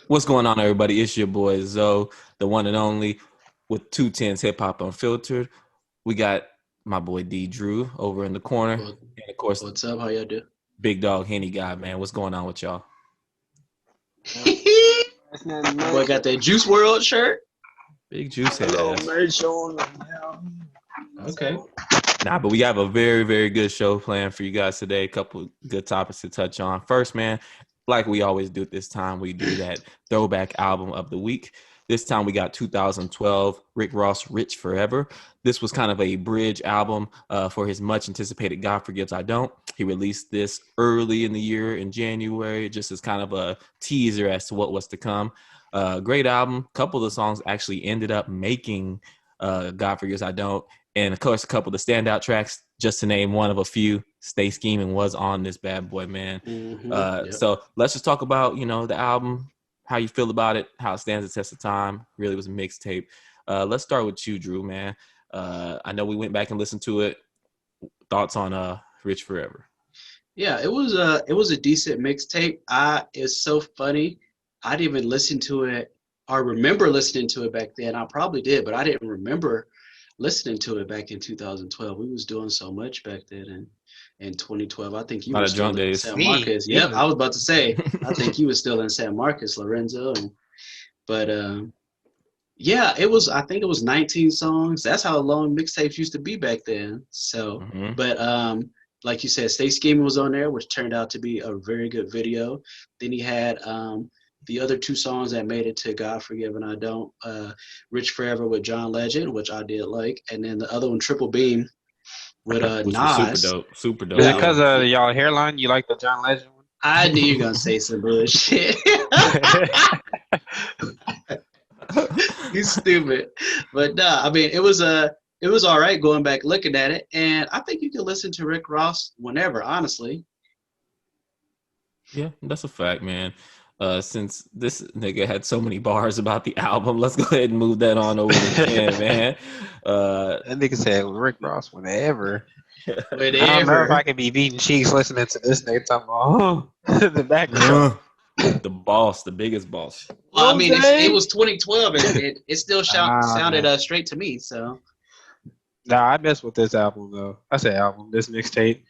What's going on, everybody? It's your boy Zoe, the one and only, with 10's Hip Hop Unfiltered. We got my boy D.Drew over in the corner, Well, and of course, what's up? How y'all do? big dog Henny guy, man. What's going on with y'all? Yeah, it's nothing Your boy much. got that Juice World shirt. Big juice A head little ass. merch on right now. Okay. Nah, but we have a very, very good show planned for you guys today. A couple good topics to touch on. First, man, like we always do at this time, we do that throwback album of the week. This time we got 2012 Rick Ross Rich Forever. This was kind of a bridge album for his much anticipated God Forgives I Don't. He released this early in the year in January, just as kind of a teaser as to what was to come. Great album. A couple of the songs actually ended up making God Forgives I Don't. And of course, a couple of the standout tracks, just to name one of a few, Stay Scheming was on this bad boy, man. Yep. So let's just talk about, the album, how you feel about it, how it stands the test of time. Really was a mixtape. Let's start with you, Drew, man. I know we went back and listened to it. Thoughts on Rich Forever? Yeah, it was a decent mixtape. It's so funny. I didn't even listen to it or remember listening to it back then. I probably did, but I didn't remember listening to it back in 2012. We was doing so much back then in 2012. I think A you lot were of drunk still in days. San Me, Marcos. Yep, even. I was about to say. I think you were still in San Marcos, Lorenzo. But yeah, it was. I think it was 19 songs. That's how long mixtapes used to be back then. So, Mm-hmm. but like you said, Stay Scheming was on there, which turned out to be a very good video. Then he had the other two songs that made it to God Forgive and I Don't, Rich Forever with John Legend, which I did like, and then the other one, Triple Beam with Which was super Nas. dope. Super Is dope, it Yeah, yeah. because of y'all hairline? You like the John Legend I knew you were gonna say some bullshit. one? You stupid. But nah, I mean it was all right going back looking at it, and I think you can listen to Rick Ross whenever, honestly. Yeah, that's a fact, man. Since this nigga had so many bars about the album, let's go ahead and move that on over to Ken, man. Uh, That nigga said Rick Ross whenever. I don't know if I Whatever. could be beating cheeks listening to this nigga talking about the background. the boss, the biggest boss. Well, I mean it Okay. was 2012 and it still sounded Man. straight to me. So Nah, I messed with this album though. I said album, this mixtape.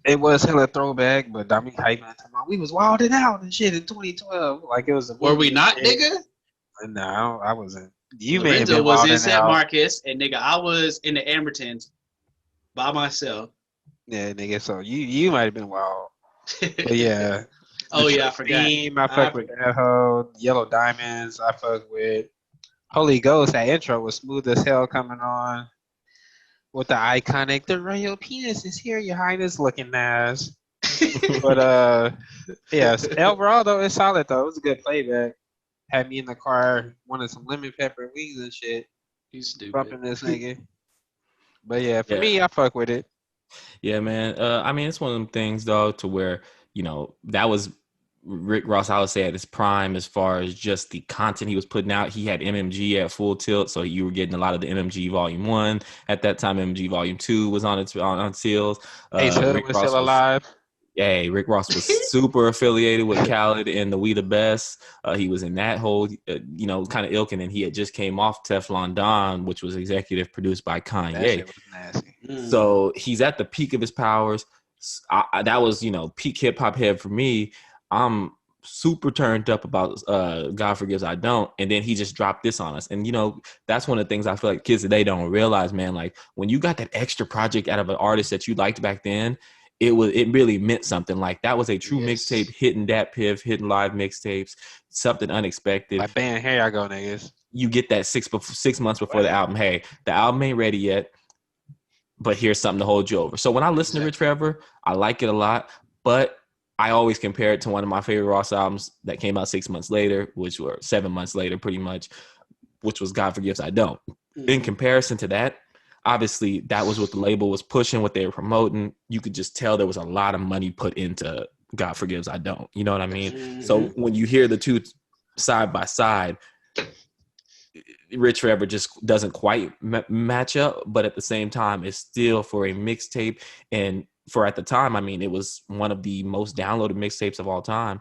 It was hella throwback, but I mean, hyping it. We was wilding out and shit in 2012, like it was a were we movie and not, shit. nigga? No, I wasn't. You may have Lorenzo been was in wilding San out. Marcos, and nigga, I was in the Amertons by myself. Yeah, nigga. So you might have been wild, but yeah, the Oh yeah, I Triple forgot. Beam, I I fuck with that hoe. Yellow Diamonds, I fuck with. Holy Ghost, that intro was smooth as hell coming on with the iconic "The royal penis is here, Your Highness" looking ass. But yes, overall though, it's solid though. It was a good playback. Had me in the car wanting some lemon pepper wings and shit, You stupid. bumping this nigga. But yeah, for Yeah, me, I fuck with it. yeah, man. I mean, it's one of them things, though, to where that was Rick Ross. I would say at his prime, as far as just the content he was putting out. He had MMG at full tilt, so you were getting a lot of the MMG Volume One at that time. MMG Volume Two was on sales. Ace Hood Rick was Ross still was alive. Yeah, Rick Ross was super affiliated with Khaled and the We the Best. He was in that whole, kind of ilk, and then he had just came off Teflon Don, which was executive produced by That Kanye. shit was nasty. Mm. So he's at the peak of his powers. That was, peak hip hop head for me. I'm super turned up about God Forgives I Don't, and then he just dropped this on us. And that's one of the things I feel like kids today don't realize, man. Like when you got that extra project out of an artist that you liked back then, it really meant something. Like that was a true mixtape, Yes. hitting that piff, hitting live mixtapes, something unexpected. Like, bam, here y'all go, niggas. You get that 6 months before the Right. album. Hey, the album ain't ready yet, but here's something to hold you over. So when I listen to Rich Exactly. Forever, I like it a lot, but I always compare it to one of my favorite Ross albums that came out 6 months later, which were 7 months later, pretty much, which was God Forgives I Don't. In Mm-hmm. comparison to that, obviously that was what the label was pushing, what they were promoting. You could just tell there was a lot of money put into God Forgives I Don't. You know what I mean? So Mm-hmm. when you hear the two side by side, Rich Forever just doesn't quite match up, but at the same time, it's still for a mixtape. And for at the time, I mean, it was one of the most downloaded mixtapes of all time.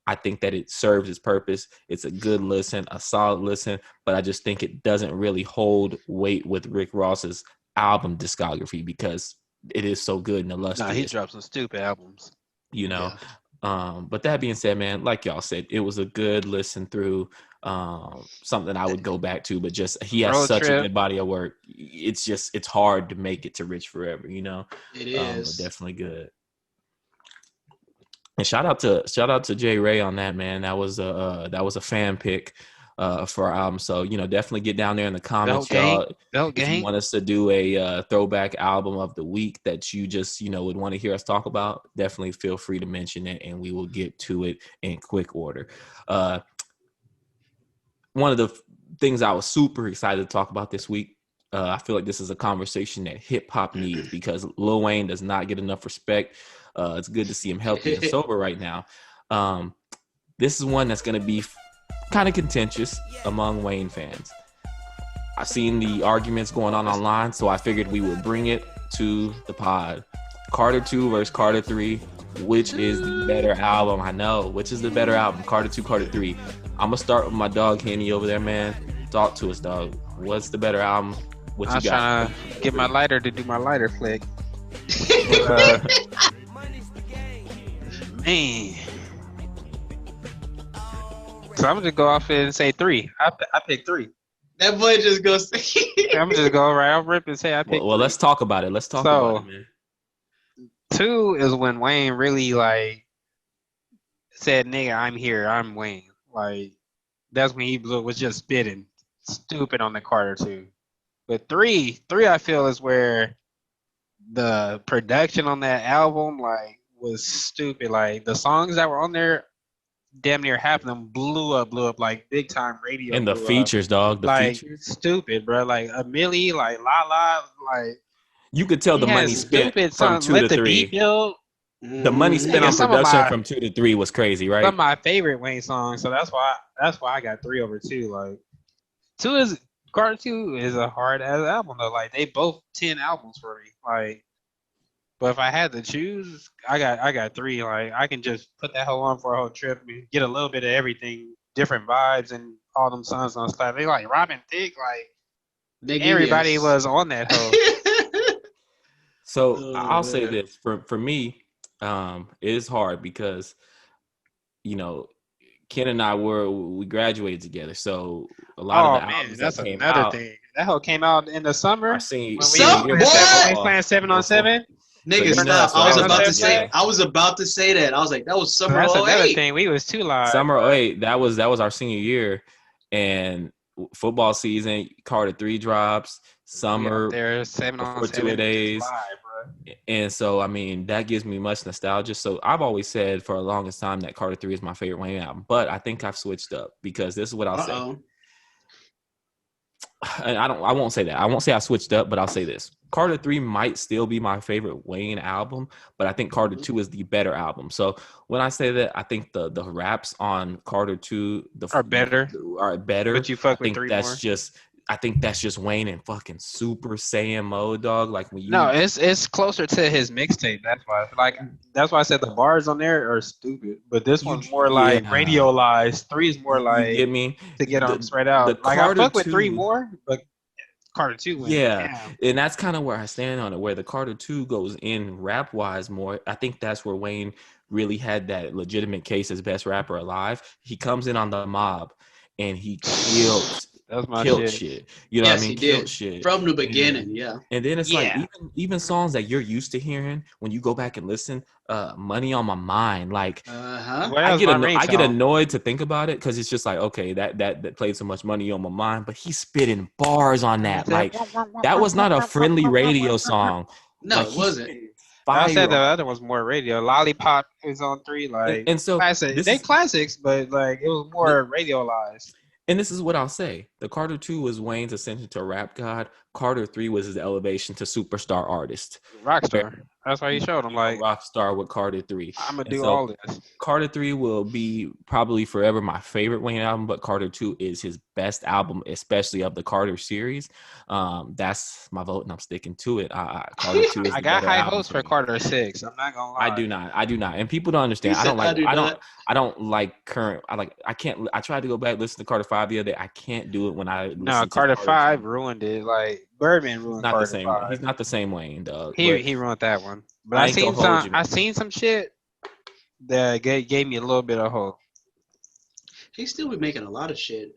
I think that it serves its purpose. It's a good listen, a solid listen, but I just think it doesn't really hold weight with Rick Ross's album discography because it is so good and illustrious. Nah, he dropped some stupid albums. You know. But that being said, man, like y'all said, it was a good listen through. Something I would go back to, but just he has Road such trip. a good body of work. It's hard to make it to Rich Forever, you know. It is but definitely good. And shout out to Jay Ray on that, man. That was a fan pick for our album. So definitely get down there in the comments, y'all. If you want us to do a throwback album of the week that you just would want to hear us talk about, definitely feel free to mention it, and we will get to it in quick order. One of the things I was super excited to talk about this week, I feel like this is a conversation that hip hop needs because Lil Wayne does not get enough respect. It's good to see him healthy and sober right now. This is one that's going to be kind of contentious among Wayne fans. I've seen the arguments going on online, so I figured we would bring it to the pod. Carter 2 versus Carter 3. Which is the better album? I know. Which is the better album? Carter 2, Carter 3. I'm going to start with my dog, Henny, over there, man. Talk to us, dog. What's the better album? What you got? I'm trying to get my lighter to do my lighter flick. Man. So I'm going to go off and say 3. I picked 3. that boy just goes. I'm just go right. I'll rip and say I picked. Well, let's talk about it. Let's talk about it, man. 2 is when Wayne really said, "Nigga, I'm here. I'm Wayne." That's when he was just spitting stupid on the Carter 2. But 3 I feel is where the production on that album was stupid. The songs that were on there, damn near half of them blew up like big time radio. And the features, dog. The features, stupid, bro. A Millie, La La, You could tell the money spent from 2 to 3. The money spent on production from 2 to 3 was crazy, right? Some of my favorite Wayne songs, so that's why I got 3 over 2. Carter 2 is a hard ass album though. They both 10 albums for me. But if I had to choose, I got 3. I can just put that whole on for a whole trip and get a little bit of everything, different vibes, and all them songs on stuff. They Robin Thicke, everybody was on that whole. So I'll say this for me, it is hard because, Ken and I we graduated together, so a lot of the albums that's that came another out, thing. That whole came out in the summer. Our senior when we year. playing 7-on-7. Nigga, So stop! I was about to say that. I was like, that was summer. That's 08. another thing. We was too live. Summer 08. That was our senior year, and football season. Carter 3 drops. Summer. There's 7-on-7 for 2 days. Live, bro. And so, that gives me much nostalgia. So I've always said for the longest time that Carter 3 is my favorite Wayne album. But I think I've switched up because this is what I'll say. And I won't say that. I won't say I switched up, but I'll say this. Carter 3 might still be my favorite Wayne album, but I think Carter 2 is the better album. So when I say that, I think the raps on Carter 2 are better. But you fuck with 3 more. I think that's just Wayne in fucking Super Saiyan mode, dog. No, it's closer to his mixtape. That's why. That's why I said the bars on there are stupid. But this one's more radialized. 3 is more you get me to get them spread out. I fuck with 3 more, but Carter 2. And that's kind of where I stand on it. Where the Carter 2 goes in rap wise more. I think that's where Wayne really had that legitimate case as best rapper alive. He comes in on the mob, and he kills. That's my shit. You know what I mean? He did. Shit. From the beginning, yeah. And then it's even songs that you're used to hearing when you go back and listen, Money on My Mind. I get annoyed to think about it because it's just okay, that played so much money on my mind, but he's spitting bars on that. That was not a friendly radio song. No, it wasn't. I said the other one's more radio. Lollipop is on 3. And so they classics, but it was more radialized. And this is what I'll say. The Carter 2 was Wayne's ascension to rap god. Carter 3 was his elevation to superstar artist. Rockstar. That's why he showed him like rock star with Carter 3. I'm gonna And do so all this. Carter 3 will be probably forever my favorite Wayne album, but Carter 2 is his best album, especially of the Carter series. That's my vote, and I'm sticking to it. Carter 2 is I the got better high album hopes for me. Carter 6. I'm not gonna lie. I do not. And people don't understand. He said, I don't like current. I can't. I tried to go back listen to Carter 5 the other day. I can't do it when I listen No, to Carter 5 2. ruined it. Like Birdman ruined Not Carter the same. 5. He's not the same Wayne, dog. He ruined that one. But I I ain't seen gonna hold some. you, I man. seen some shit that gave me a little bit of hope. He still be making a lot of shit.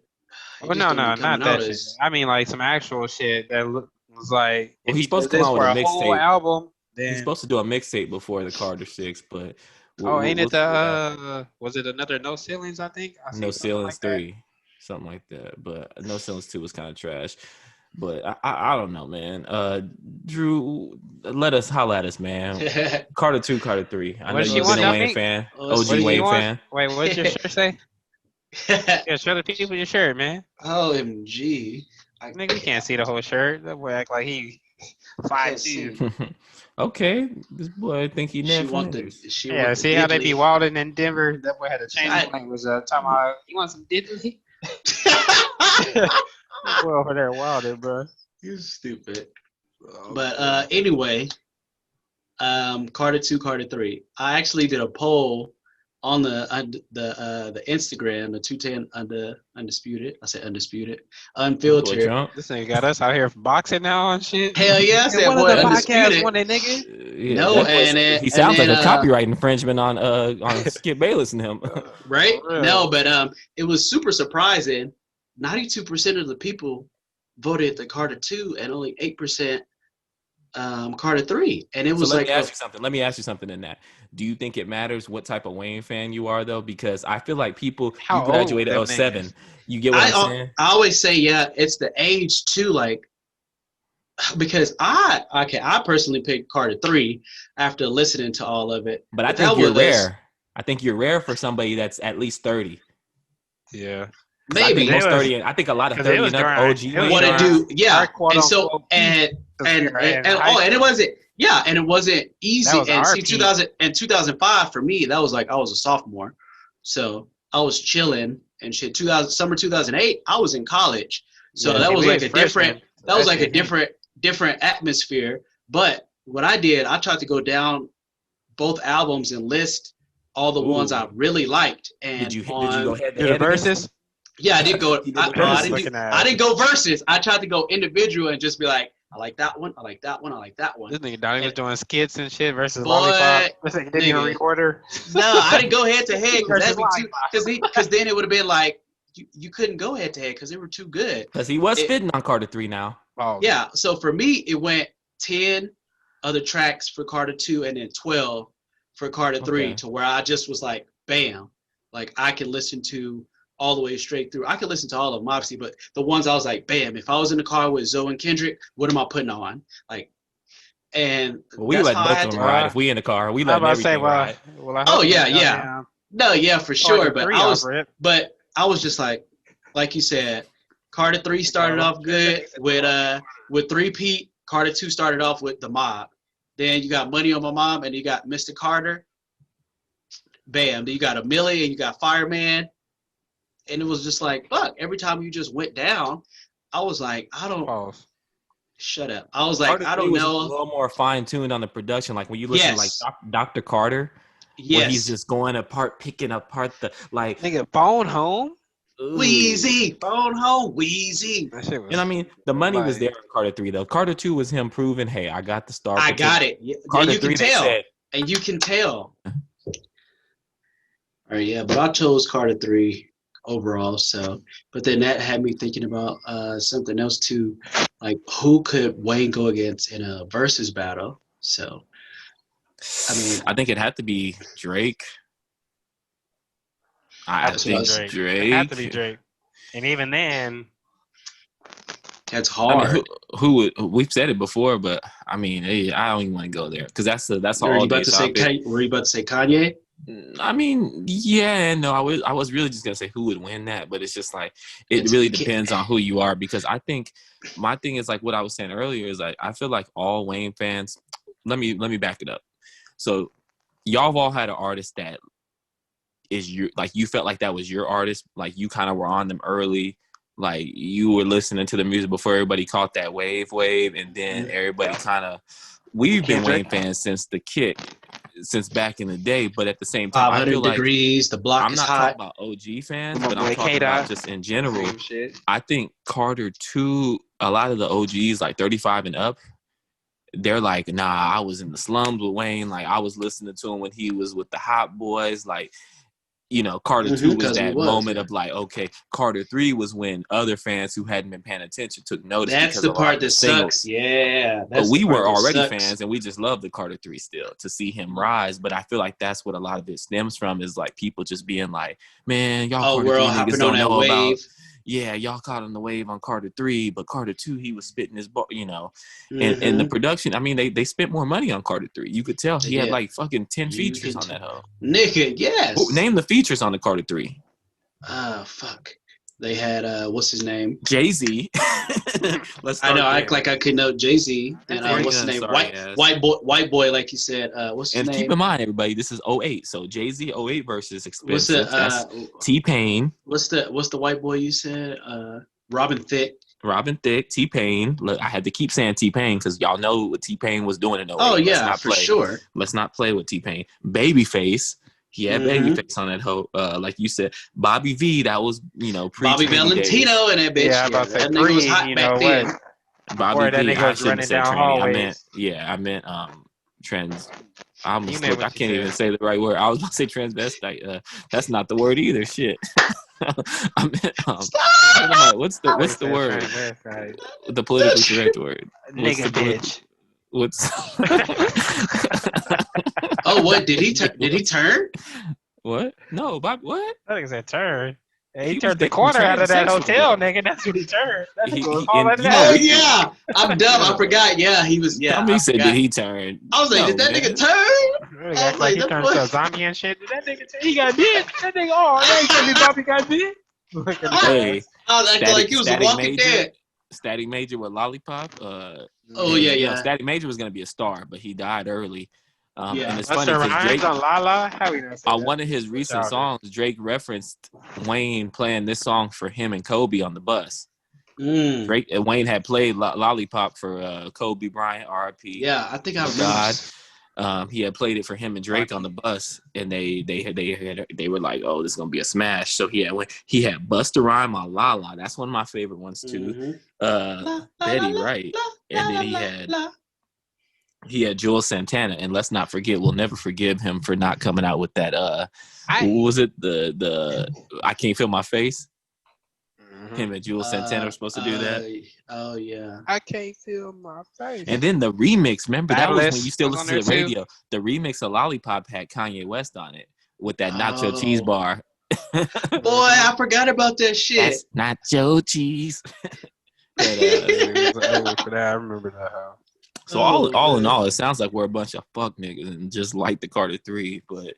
He Well, just no, don't be not coming that out shit. as- I mean, like some actual shit that was like, Well, if he's he supposed does to come this out with for a a whole mixtape. album, then He's supposed to do a mixtape before the Carter 6, but ain't it see what happens. was it another No Ceilings? I think I No seen something Ceilings like that. 3, something like that. But No Ceilings 2 was kind of trash. But I don't know, man. Drew, let us holla at us, man. Carter 2, Carter 3. I know What she you've want, been a y'all Wayne think? fan, Oh, OG What do you Wayne want? fan. Wait, what's your shirt say? Yeah, show the people your shirt, man. OMG. Nigga, you can't see the whole shirt. That boy act like he Can't 5'2". see. Okay, this boy think he She Ned want the Flanders. she Yeah, want the see how they be diddly. wilding in Denver? That boy had to change his I- language. Talking about, you want some diddly? That boy over there wilding, bro. You stupid. Oh, But anyway, Carter 2, Carter 3. I actually did a poll on the Instagram, the 210 undisputed. I said undisputed, Boy, unfiltered. drunk. this nigga got us out here boxing now and shit. Hell yeah, I And said one of boy the podcasts undisputed. won it, nigga. Yeah, No, that boy and said- it- he sounds and like then, a copyright infringement on Skip Bayless and him. Right? For real. No, but it was super surprising. 92% of the people voted the Carter 2 and only 8% Carter 3. And it So was let like me ask you something. Let me ask you something in that. Do you think it matters what type of Wayne fan you are, though? Because I feel like people, How you graduated old them 07. niggas? You get what I'm saying? I always say, yeah, it's the age too, like because I personally picked Carter 3 after listening to all of it. But I that think you're was us- rare. I think you're rare for somebody that's at least 30. Yeah. 'Cause I think Maybe most It was- 30, I think a lot of 'cause it 30 was and up during- OG it was Wayne what it fans. do, yeah. Our quote And so unquote and it wasn't and it wasn't easy. was And our see, peak. 2005 for me, that was like I was a sophomore, so I was chilling and shit. Summer 2008, I was in college, so that was like a different. That was like a different atmosphere. But what I did, I tried to go down both albums and list all the ones Ooh. I really liked. And Did you go head to Do the head against verses? them? Yeah, I did go. You did the I verses. didn't go verses. I tried to go individual and just be like, I like that one. I like that one. I like that one. This nigga Donnie was doing skits and shit versus Boy, Lollipop. This nigga didn't even nigga. reorder. No, I didn't go head to head Versus because then it would have been like you couldn't go head to head because they were too good. Because he was spitting on Carter 3 now. Oh, Yeah, so for me, it went 10 other tracks for Carter 2 and then 12 for Carter 3 Okay. to where I just was like, bam, like I can listen to all the way straight through. I could listen to all of them, obviously, but the ones I was like, bam, if I was in the car with Zoe and Kendrick, what am I putting on? Like, and Well, we that's let how I both had of them to- ride. If we in the car, we I'm let about to say, everything ride. I Oh, hope yeah, you yeah. goddamn No, yeah, for sure. Carter But 3 I was, offer it. but I was just like you said, Carter 3 started off good with 3-peat. Carter 2 started off with The Mob. Then you got Money on My Mom, and you got Mr. Carter. Bam. Then you got A Millie, and you got Fireman. And it was just like, fuck. Every time you just went down, I was like, I don't. Pause. Shut up. I was like, Carter I 3 don't was a know. little more fine-tuned on the production. Like when you listen to like Yes. Dr. Carter, where Yes. he's just going apart, picking apart the like Nigga, phone home. ooh. Wheezy. Phone home. Wheezy. That shit was. And I mean, the money was like- there on Carter 3 though. Carter 2 was him proving, hey, I got the star. I got it. Yeah, Carter you 3 can they tell. said, And you can tell. All right, yeah, but I chose Carter 3 overall. So, but then that had me thinking about something else too, like who could Wayne go against in a versus battle? So, I mean, I think it had to be Drake. I That's what I think was- Drake. It had to be Drake. And even then, that's I hard. mean, who would? We've said it before, but I mean, hey, I don't even want to go there because that's Were all you day about to say? topic. Were you about to say Kanye? I mean, yeah and no. I was really just gonna say who would win that, but it's just like it really depends on who you are, because I think my thing is like what I was saying earlier is like I feel like all Wayne fans. Let me back it up. So y'all have all had an artist that is your, like, you felt like that was your artist, like you kind of were on them early, like you were listening to the music before everybody caught that wave, and then everybody kind of. We've been Wayne fans since the kick. Since back in the day, but at the same time, I feel like degrees, the block I'm is not hot. talking about OG fans, but I'm talking about just in general. I think Carter 2, a lot of the OGs, like 35 and up, they're like, nah, I was in the slums with Wayne. Like, I was listening to him when he was with the Hot Boys. Like, you know, Carter 2 was that moment of like, okay, Carter 3 was when other fans who hadn't been paying attention took notice. That's the part that sucks. Yeah. But we were already fans, and we just loved the Carter 3 still, to see him rise. But I feel like that's what a lot of it stems from, is like people just being like, man, y'all Carter 3 niggas don't know about. Yeah, y'all caught on the wave on Carter 3, but Carter 2, he was spitting his you know. And the production, I mean, they spent more money on Carter 3. You could tell he had like fucking 10 features on that hoe. Nigga, yes. Name the features on the Carter 3. Fuck. They had what's his name? Jay-Z. I know. I act like I could know Jay-Z. And what's his name? White boy, like you said. What's his name? And keep in mind, everybody, this is 08. So Jay-Z 08 versus Expensive. That's T-Pain. What's the white boy you said? Robin Thicke. T-Pain. Look, I had to keep saying T-Pain because y'all know what T-Pain was doing in 08. Oh yeah, for sure. Let's not play with T-Pain. Babyface. He had Babyface on that hoe, like you said. Bobby V, that was, you know, Bobby Valentino and that bitch. Yeah, about to say that nigga was hot back then. Bobby that V, nigga was running down hallways. I meant trans. I almost looked, I can't even say the right word. I was about to say transvestite. That's not the word either. Shit. I meant what's the word? The politically correct word. Nigga bitch. What's Oh, what did he turn? What? No, Bob. What? I think it's a turn. Yeah, he turned the corner out of that hotel, nigga. That's what he turned. Oh yeah, I'm dumb. I forgot. Yeah, he was. Yeah, somebody said, did he turn? I was like, did that nigga turn? I was like, he turned to a zombie and shit. Did that nigga turn? He got bit. That nigga, Bobby got bit. Hey, I was acting like he was a Walking Dead. Static Major with Lollipop. Oh yeah. Static Major was gonna be a star, but he died early. Yeah, and it's funny because Drake, on Lala? How we on one of his recent songs, Drake referenced Wayne playing this song for him and Kobe on the bus. Wayne had played Lollipop for Kobe Bryant, R.I.P. Yeah, I think I remember. He had played it for him and Drake on the bus, and they were like, "Oh, this is gonna be a smash." So he had Busta Rhyme on Lala. That's one of my favorite ones too. Betty Wright, and then he had Joel Santana, and let's not forget, we'll never forgive him for not coming out with that. What was it? The I Can't Feel My Face. Him and Joel Santana were supposed to do that. Oh yeah. I can't feel my face. And then the remix, remember that was when you still listen to the radio. The remix of Lollipop had Kanye West on it with that nacho cheese bar. Boy, I forgot about that shit. That's nacho cheese. I remember that. So all in all, it sounds like we're a bunch of fuck niggas and just like the Carter 3, but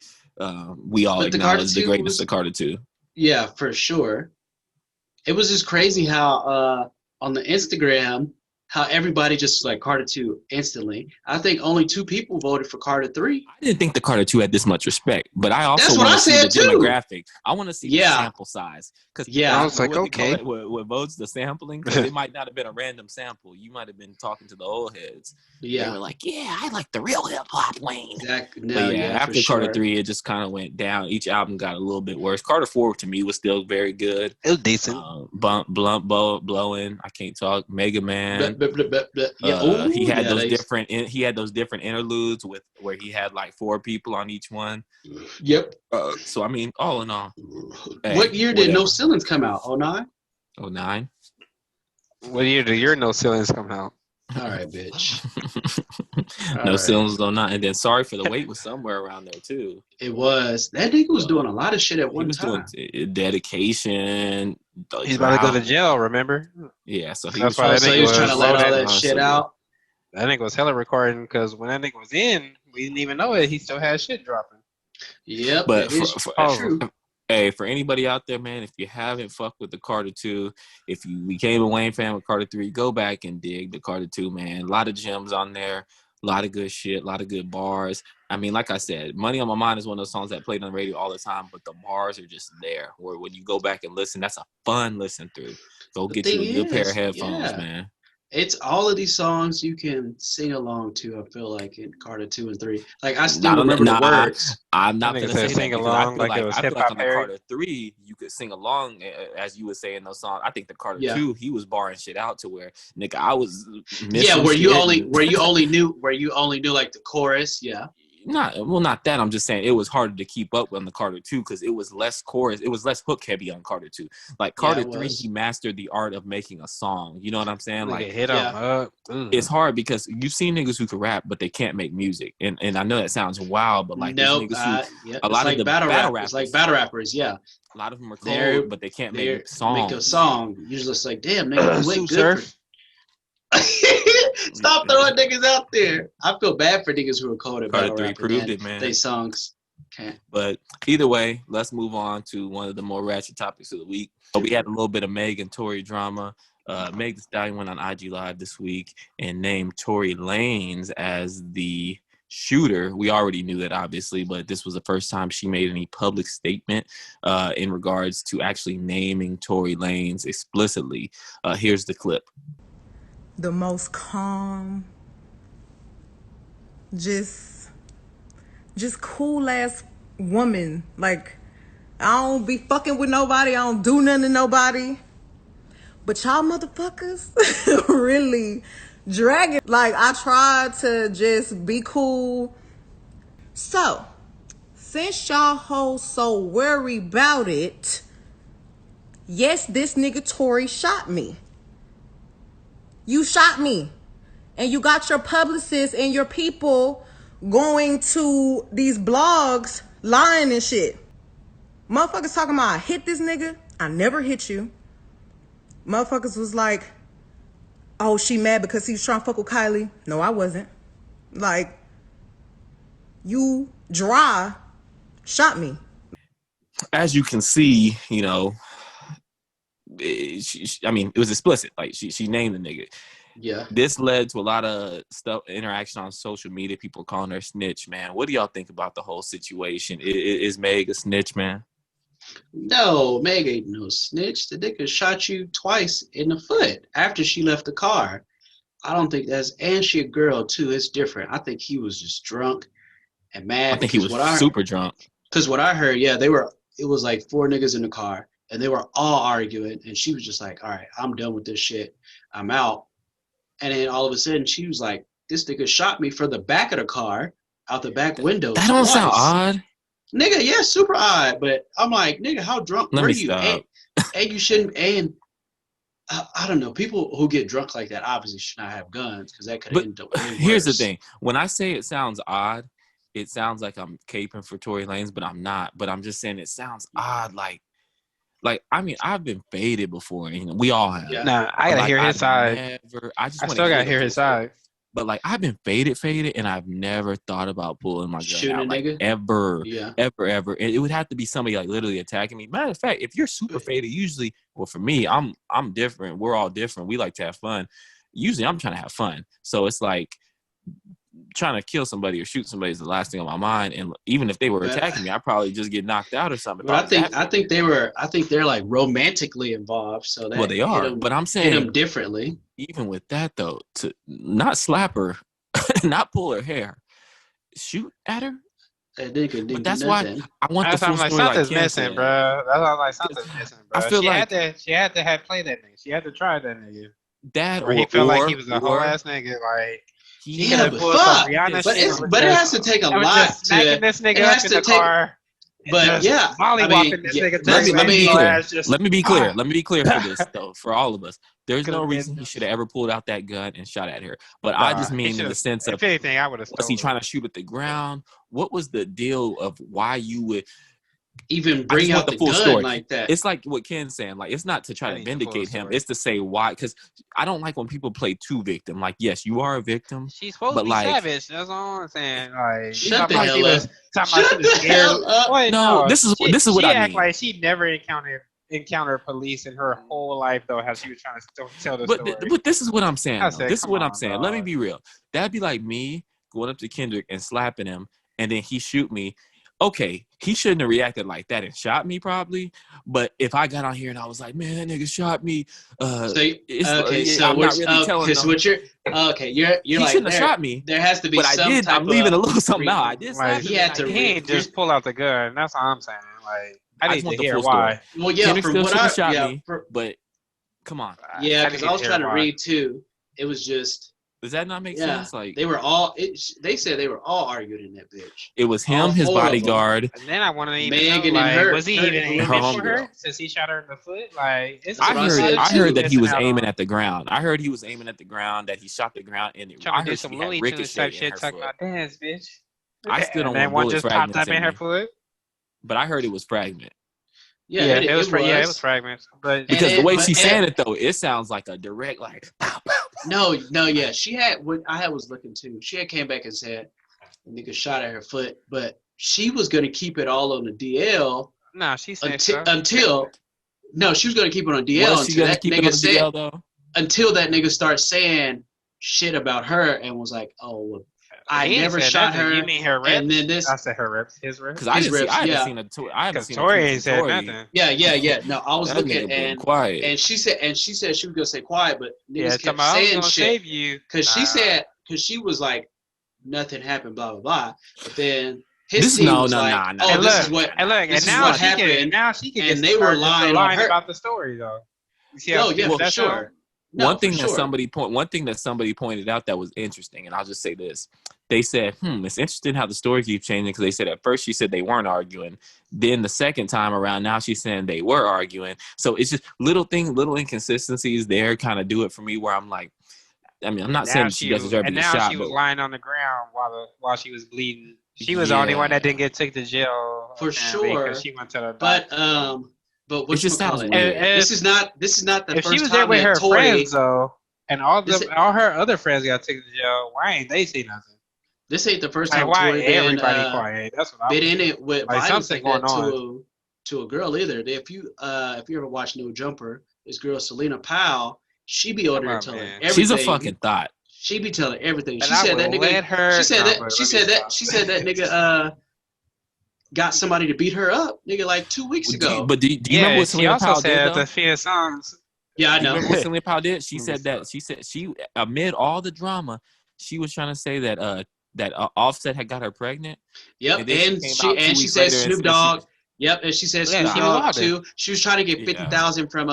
we all acknowledge the greatness of Carter 2. Yeah, for sure. It was just crazy how on the Instagram, how everybody just like Carter 2 instantly. I think only 2 people voted for Carter 3. I didn't think the Carter 2 had this much respect, but I also want to see the demographic. I want to see the sample size. I was like, okay. What votes the sampling? Because it might not have been a random sample. You might have been talking to the old heads. Yeah. They were like, yeah, I like the real hip hop Wayne. Exactly. No, but after Carter 3, it just kind of went down. Each album got a little bit worse. Carter 4 to me was still very good. It was decent. Blunt blowing. I can't talk. Mega Man. He had those different interludes with where he had like 4 people on each one. Yep. So I mean, all in all, what year did No Ceilings come out? 09? 09. What year did your No Ceilings come out? All right, bitch. No Ceilings was 09, and then Sorry for the Wait was somewhere around there too. It was. That nigga was doing a lot of shit at one time. Doing Dedication. He's about to go to jail. Remember? Yeah, so he was trying to let all that shit out. That nigga was hella recording because when that nigga was in, we didn't even know it. He still had shit dropping. Yep, But that is that's true. hey, for anybody out there, man, if you haven't fucked with the Carter 2, if you became a Wayne fan with Carter 3, go back and dig the Carter 2, man. A lot of gems on there, a lot of good shit, a lot of good bars. I mean, like I said, Money on My Mind is one of those songs that played on the radio all the time, but the bars are just there. Where when you go back and listen, that's a fun listen through. Go The get you thing a good pair of is, headphones, yeah, man. it's all of these songs you can sing along to. I feel like in Carter 2 and 3, like I I still don't know. remember the Nah, words. I'm That not nigga gonna said say that sing because along like it was I feel Hip like Hop on the Harry. Carter 3 you could sing along as you would say in those songs. I think the Carter Yeah, 2 he was barring shit out to where nigga I was yeah. missing shit and Where you only knew like the chorus. Yeah, not that I'm just saying it was harder to keep up on the Carter 2 because it was less chorus, it was less hook heavy on Carter 2. Like yeah, Carter it 3 he was. mastered the art of making a song. You know what I'm saying? Nigga Like hit him Yeah, up. it's hard because you've seen niggas who can rap, but they can't make music. And I know that sounds wild, but like there's nope. niggas who Yeah, a it's lot of like the battle battle rap. It's like rappers, battle rappers. Yeah, a lot of them are they're cold, but they can't make they're make a songs. song. You're just like, damn, nigga, you Sue went good for. Surf. Stop throwing niggas out there. I feel bad for niggas who are cold at Carter battle 3 rapping proved and it, man. they songs can't. But either way, let's move on to one of the more ratchet topics of the week. So we had a little bit of Meg and Tory drama. Meg Thee Stallion went on IG Live this week and named Tory Lanez as the shooter. We already knew that, obviously, but this was the first time she made any public statement in regards to actually naming Tory Lanez explicitly. Here's the clip. The most calm, just cool ass woman. Like, I don't be fucking with nobody. I don't do nothing to nobody. But y'all motherfuckers really drag it. Like, I tried to just be cool. So, since y'all hoes so worried about it, yes, this nigga Tory shot me. You shot me. And you got your publicists and your people going to these blogs lying and shit. Motherfuckers talking about I hit this nigga. I never hit you. Motherfuckers was like, oh, she mad because he was trying to fuck with Kylie. No, I wasn't. Like, you dry shot me. As you can see, you know, I mean, it was explicit. Like she named the nigga. Yeah. This led to a lot of stuff, interaction on social media. People calling her snitch, man. What do y'all think about the whole situation? Is Meg a snitch, man? No, Meg ain't no snitch. The nigga shot you twice in the foot after she left the car. I don't think that's, and she a girl too. It's different. I think he was just drunk and mad. I think he was super drunk. Because what I heard, yeah, it was like 4 niggas in the car and they were all arguing. And she was just like, all right, I'm done with this shit. I'm out. And then all of a sudden she was like, this nigga shot me from the back of the car out the back window. That don't sound odd. Nigga, yeah, super odd. But I'm like, nigga, how drunk were you? And you shouldn't, and I don't know. People who get drunk like that obviously should not have guns because that could end up way worse. Here's the thing. When I say it sounds odd, it sounds like I'm caping for Tory Lanez, but I'm not. But I'm just saying it sounds odd. Like I mean, I've been faded before. You know, we all have. Yeah. Nah, I gotta hear his side. I still gotta hear his side. But like I've been faded, and I've never thought about pulling my gun Shooting out, a like nigga? ever, Yeah. ever. And it would have to be somebody like literally attacking me. Matter of fact, if you're super faded, usually, well, for me, I'm different. We're all different. We like to have fun. Usually, I'm trying to have fun. So it's like trying to kill somebody or shoot somebody is the last thing on my mind. And even if they were attacking me, I'd probably just get knocked out or something. But I think they're like romantically involved. So that they are. But I'm saying hit them differently. Even with that though, to not slap her, not pull her hair, shoot at her. But that's why I want the full story. Something's missing, bro. That's why I'm like something's missing, bro. I feel she had to have played that nigga. She had to try that nigga. That or he felt like he was a whole ass nigga. Like he could have pulled some Rihanna. But it has to take a lot to smacking this nigga up in the car. But yeah, mollywopping this nigga. Let me be clear. Let me be clear for this though, for all of us. There's no reason he should have ever pulled out that gun and shot at her. But I just mean in the sense of, if anything, I would have. Was he trying to shoot at the ground? What was the deal of why you would? even bring out the gun story. Like that. It's like what Ken's saying. Like, it's not to try to vindicate him. It's to say why. Because I don't like when people play two victim. Like, yes, you are a victim. She's supposed to be savage. That's all I'm saying. Like, shut the hell up. Shut the hell up. No, this is what I mean. She act like she never encountered police in her whole life, though, how she was trying to tell the story. But this is what I'm saying. This is what I'm saying. Let me be real. That'd be like me going up to Kendrick and slapping him, and then he shoot me. Okay, he shouldn't have reacted like that and shot me probably. But if I got on here and I was like, man, that nigga shot me. I'm not really telling him. What you're he like, shouldn't have shot me. There has to be but some I did. type I'm leaving of a little something out. I did. Like, he had to. He ain't just pull out the gun. That's all I'm saying. Like, I need to hear why. Well, yeah, Kendrick from what I shot me, but come on. Yeah, because I was trying to read too. It was just. Does that not make sense? Like, they were all. They said they were all arguing in that bitch. It was him, his bodyguard, and then I want to even Megan know, and her. Was he even aiming for her since he shot her in the foot? Like, I heard that he was aiming at the ground. I heard he was aiming at the ground. That he shot the ground and trying to do some Looney Tunes type shit, talking about dance, bitch. I still don't want one just popped up in her foot. But I heard it was fragment. Yeah, it was fragments. But because the way she said it though, it sounds like a direct like. Pow, pow. No, yeah, she had. What I was looking to, she had came back and said, "The nigga shot at her foot," but she was gonna keep it all on the DL. No, she said until she was gonna keep it on DL until that nigga said. Until that nigga starts saying shit about her and was like, "Oh, well, I never shot her." You mean her reps? And then this. I said her reps. His reps. Because I haven't seen Tory ain't said nothing. Yeah. No, I was looking quiet. And she said she was gonna say quiet, but niggas kept saying shit. Because she was like, nothing happened, blah blah blah. But then this is what happened. Now she can. And they were lying on her about the story though. For sure. One thing that somebody pointed out that was interesting, and I'll just say this. They said, it's interesting how the story keeps changing, because they said at first she said they weren't arguing. Then the second time around, now she's saying they were arguing. So it's just little inconsistencies there kind of do it for me, where I'm like, I mean, I'm not saying she doesn't deserve to be shot. And now she was lying on the ground while she was bleeding. She was the only one that didn't get taken to jail. For sure. She went to the doctor. But what just sounds weird. This is not the first time. If she was there with her friends though, and all her other friends got taken to jail, why ain't they say nothing? This ain't the first time Tory everybody quiet. That's what been in it with violence something going on to a girl either. If you ever watch No Jumper, this girl Selena Powell, she be on there telling everything. She's a fucking thought. She be telling everything. And she said that nigga. She said that nigga got somebody to beat her up, nigga, like 2 weeks ago. But do you remember what Selena Powell did? She also said the Fear songs. Yeah, I know. Remember what Selena Powell did? She said that. She amid all the drama, she was trying to say that that Offset had got her pregnant. Yep, and she said Snoop Dogg. Yep, and she said Snoop Dogg too. She was trying to get 50,000 from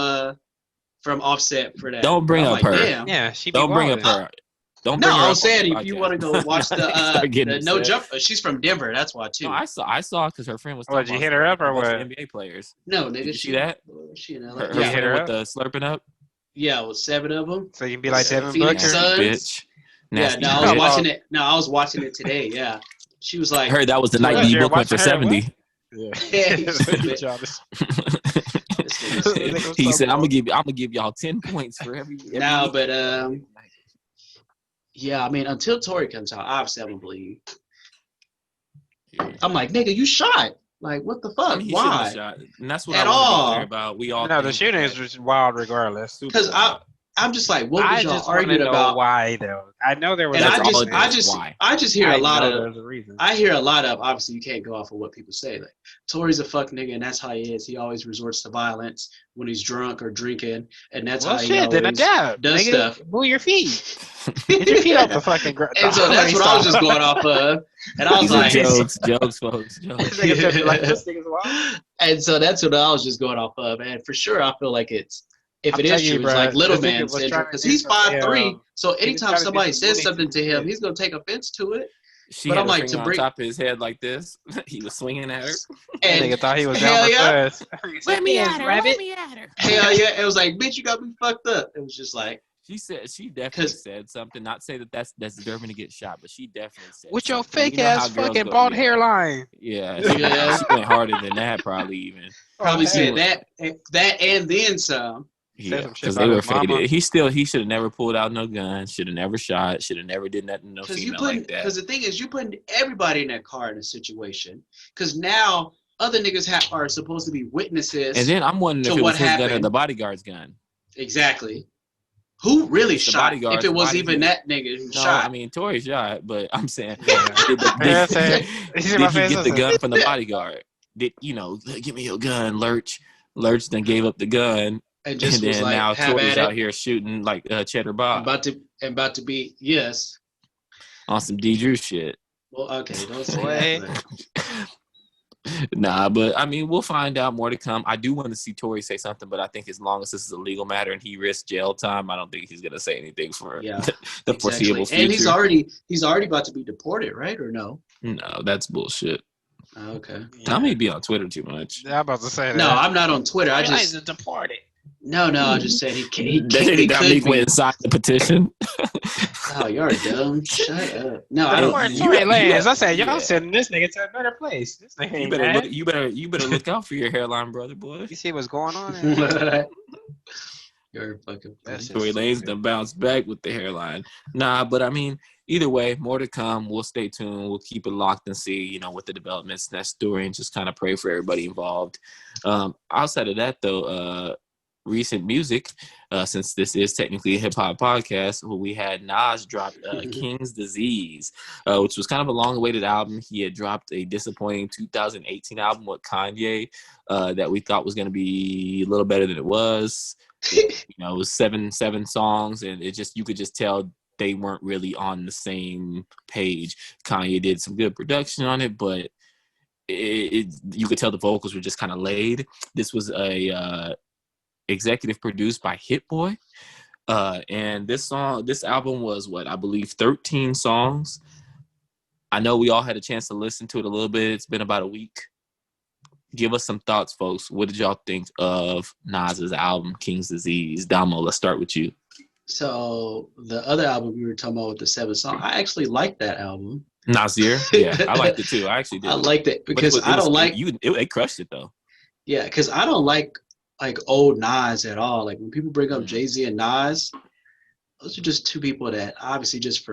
Offset for that. Don't bring up her. Damn. Yeah, she don't bring up her. Don't bring her. I was saying if you want to go watch the No Jump, she's from Denver. That's why too. No, I saw because her friend was. Did you hit her up or what? NBA players. No, nigga. Did you see that? She in LA. Her hit her with the slurping up. Yeah, with 7 of them. So you can be like Devin Phoenix Booker, Suns. Bitch. Nasty I was watching it. No, I was watching it today. Yeah, she was like. I heard that was the night D book went for 70. Yeah. He said, "I'm gonna give y'all 10 points for every." No, but yeah, I mean, until Tory comes out, obviously I'm gonna believe. I'm like, nigga, you shot. Like, what the fuck? I mean, why? Shot. And that's what I want to be clear about. We all. No, the shooting is just wild, regardless. Because I'm just like, what was y'all arguing about? Why though? I know there was. And I just hear a lot of. I hear a lot of. Obviously, you can't go off of what people say. Like, Tory's a fuck nigga, and that's how he is. He always resorts to violence when he's drunk or drinking, and that's how he always does stuff. Move your feet. Get your feet off the fucking ground. And so that's what I was just going off of, and I was like, jokes, folks. And so that's what I was just going off of, and for sure, I feel like it's. If it is true, it's like little man syndrome, because he's 5'3". So anytime somebody says something to him, he's gonna take offense to it. But I'm like, to bring on top of his head like this, he was swinging at her. And nigga thought he was down Let me at her. Hell yeah! It was like, bitch, you got me fucked up. It was just like, She definitely said something. Not say that's deserving to get shot, but she definitely said with your something. fake ass fucking bald hairline. Yeah, she went harder than that probably even. Probably said that and then some. Yeah, because they were faded. He should have never pulled out no gun. Should have never shot. Should have never did nothing to no female like that. Because the thing is, you're putting everybody in that car in a situation. Because now other niggas are supposed to be witnesses. And then I'm wondering if it was his gun or the bodyguard's gun. Exactly. Who really shot? If it was even that nigga who shot. I mean, Tory shot, but I'm saying, did he get the gun from the bodyguard? Did give me your gun, Lurch? Lurch then gave up the gun. And then like, now Tory's out here shooting like Cheddar Bob. About to be on some D.Drew shit. Well, okay, don't say that. Nah, but I mean, we'll find out more to come. I do want to see Tory say something, but I think as long as this is a legal matter and he risks jail time, I don't think he's gonna say anything for the foreseeable future. And he's already about to be deported, right? Or no? No, that's bullshit. Okay. Tommy be on Twitter too much. Yeah, I'm about to say that. No, I'm not on Twitter. I just deported. No, I just said he can't. He got me went and signed the petition. Oh, you're dumb. Shut up. No, I don't. You ain't Lance. I said y'all sending this nigga to a better place. This nigga ain't you better look out for your hairline, brother, boy. You see what's going on? You're fucking. Tory Lanez done bounce back with the hairline. Nah, but I mean, either way, more to come. We'll stay tuned. We'll keep it locked and see, what the developments in that story, and just kind of pray for everybody involved. Outside of that, though, recent music, since this is technically a hip-hop podcast, we had Nas drop King's Disease, which was kind of a long-awaited album. He had dropped a disappointing 2018 album with Kanye that we thought was going to be a little better than it was. It was seven songs, and you could just tell they weren't really on the same page. Kanye did some good production on it, but you could tell the vocals were just kind of laid. This was a executive produced by Hit Boy, and this album was I believe 13 songs. I know we all had a chance to listen to it a little bit. It's been about a week. Give us some thoughts, folks. What did y'all think of Nas's album King's Disease? Damo, let's start with you. So the other album we were talking about with the 7 songs, I actually liked that album. Nasir, yeah, I liked it too. I actually did. I liked it because they crushed it though. Yeah, because I don't like old Nas at all. Like when people bring up Jay-Z and Nas, those are just two people that obviously just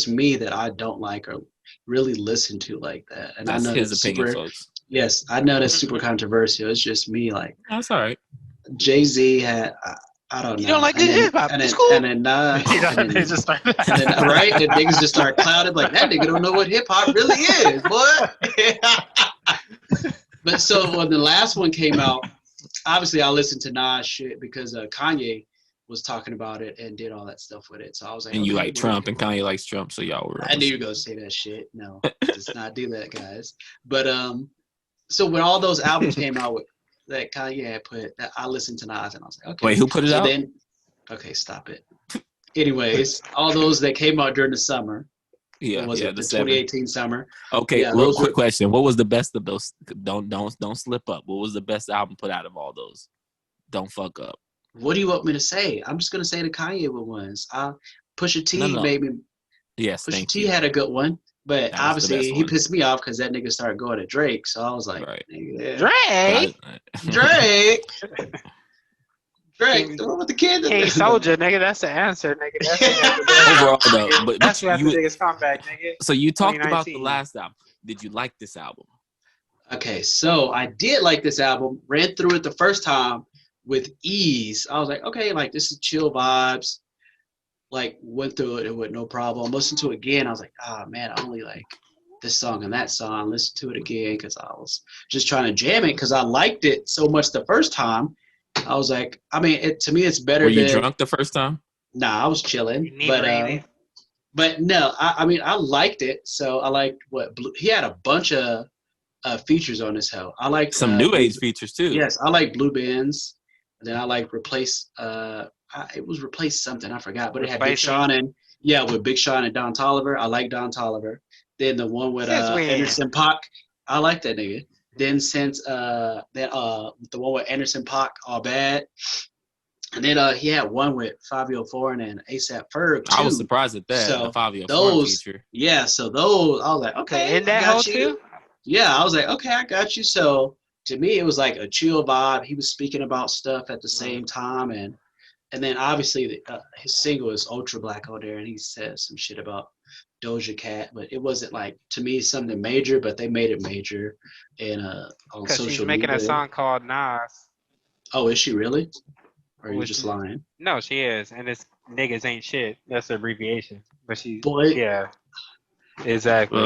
me that I don't like or really listen to like that. And that's I know his opinion, folks. Yes, I know that's super controversial. It's just me. Like that's all right. Jay-Z had I don't know. You don't like good hip hop. It's cool. And then Nas, they just start right? The niggas just start clouded like that nigga don't know what hip hop really is, boy. But so when the last one came out, obviously I listened to Nas shit because Kanye was talking about it and did all that stuff with it. So I was like, and you like Trump, and Kanye likes Trump, so y'all were. I knew you were gonna say that shit. No, let's not do that, guys. But so when all those albums came out with that Kanye had put, I listened to Nas and I was like, okay. Wait, who put it out? Then, okay, stop it. Anyways, all those that came out during the summer. Yeah, was it the 2018 summer? Okay, real quick question. What was the best of those? Don't slip up. What was the best album put out of all those? Don't fuck up. What do you want me to say? I'm just gonna say the Kanye ones. Pusha T made me. Yes, Pusha T had a good one, but obviously he pissed me off because that nigga started going to Drake. So I was like, Drake. Drake, the one with the kid. Hey, Soldier, nigga, that's the answer, nigga. That's the overall though. But that's the biggest comeback, nigga. So you talked about the last album. Did you like this album? Okay, so I did like this album. Ran through it the first time with ease. I was like, okay, like this is chill vibes. Like went through it with no problem. Listened to it again. I was like, man, I only like this song and that song. Listen to it again because I was just trying to jam it because I liked it so much the first time. I was like, I mean, to me, it's better. Were you drunk the first time? Nah, I was chilling. But no, I mean, I liked it. So I liked he had a bunch of features on this hell. I like some new age features too. Yes, I like Blue Benz. And then I like Replace. It was Replace something I forgot, but it had Big Sean with Big Sean and Don Toliver. I like Don Toliver. Then the one with Anderson .Paak. I like that nigga. Then since the one with Anderson .Paak, All Bad. And then he had one with Fabio Foreign and ASAP Ferg too. I was surprised at that. So the Fabio Foreign those, feature. yeah. So those, I was like, okay, in I that got hole you. too? Yeah, I was like, okay, I got you. So to me, it was like a chill vibe. He was speaking about stuff at the same time, and then obviously his single is Ultra Black on there, and he says some shit about Doja Cat, but it wasn't like to me something major, but they made it major, and on Because she's social making a media. song called Nas. Oh, is she really? Or are you Which just is- lying? No, she is, and it's niggas ain't shit. That's the abbreviation. But she, Boy, yeah, exactly.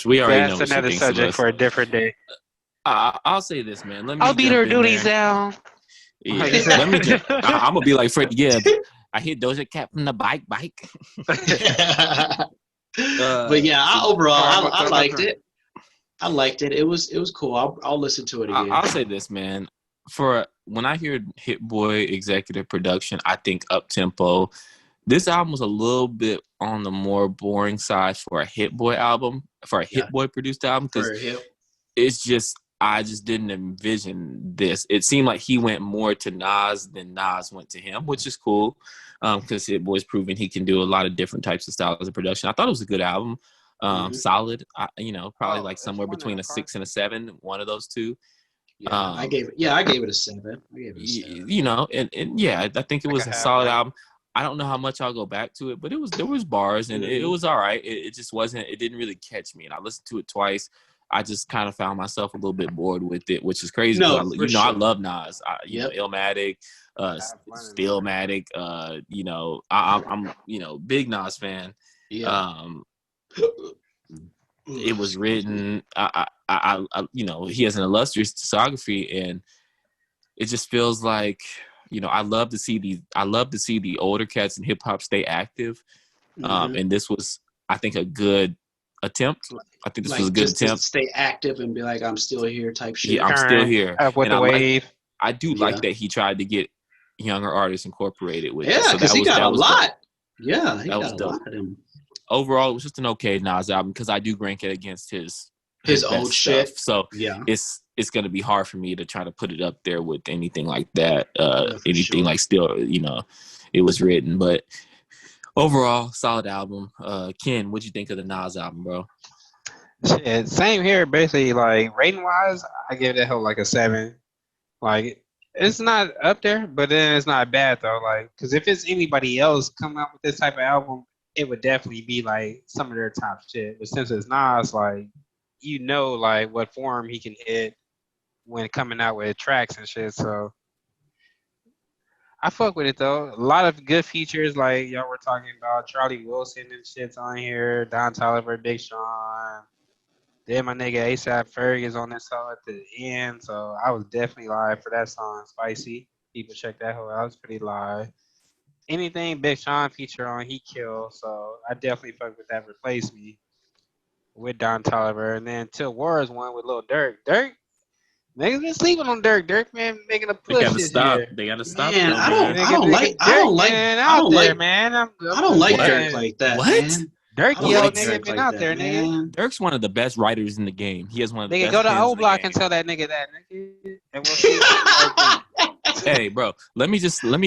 We already know That's what she another thinks of subject us. for a different day. I'll say this, man. Let me I'll beat jump her in duties there. down. Yeah, let me just. I'm gonna be like Fred. Yeah, I hit Doja Cat from the bike. but yeah, overall, I liked it. it. I liked it. It was cool. I'll listen to it again. I'll say this, man. For when I hear Hit Boy executive production, I think up tempo. This album was a little bit on the more boring side for a Hit Boy album, for a Hit Boy produced album, because it's just I just didn't envision this. It seemed like he went more to Nas than Nas went to him, which is cool, because Hit Boy's proven he can do a lot of different types of styles of production. I thought it was a good album, solid. Probably like somewhere between a 6 and a 7, one of those two. Yeah, I gave it a 7. And yeah, I think it was a solid album. I don't know how much I'll go back to it, but there was bars and it was all right. It just wasn't. It didn't really catch me, and I listened to it twice. I just kind of found myself a little bit bored with it, which is crazy. Sure. I love Nas. Illmatic, Stillmatic. I'm big Nas fan. Yeah. It was written. He has an illustrious discography, and it just feels like, I love to see the older cats in hip hop stay active. And this was, I think, a good attempt. I think this was a good attempt. To stay active and be like, I'm still here type shit. Yeah, I'm still here. Up with the wave. I do like that he tried to get younger artists incorporated with it. Yeah, because he got a lot. Yeah, he got a lot of them. Overall, it was just an okay Nas album, because I do rank it against his old shit. Stuff. So yeah, it's going to be hard for me to try to put it up there with anything like that. Anything like still, it was written. But overall, solid album. Ken, what'd you think of the Nas album, bro? Shit, same here. Basically, like rating wise, I give that whole like a 7. Like, it's not up there, but then it's not bad though. Like, because if it's anybody else coming out with this type of album, it would definitely be like some of their top shit. But since it's Nas, like, like what form he can hit when coming out with tracks and shit. So I fuck with it though. A lot of good features, like y'all were talking about. Charlie Wilson and shit's on here. Don Toliver, Big Sean. Then my nigga ASAP Ferg is on this song at the end. So I was definitely live for that song, Spicy. People check that whole out. It's pretty live. Anything Big Sean feature on, he killed. So I definitely fuck with that. Replace Me with Don Toliver. And then Till Wars one with Lil Durk. Niggas been sleeping on Durk. Durk, man, making a push. They gotta stop. Man, I don't like Durk like that. What? Man. Durk, nigga, been out there, nigga. Dirk's one of the best writers in the game. He has one of the best. Nigga, go to O Block and tell that nigga that, nigga. And we'll see. Hey, bro, let me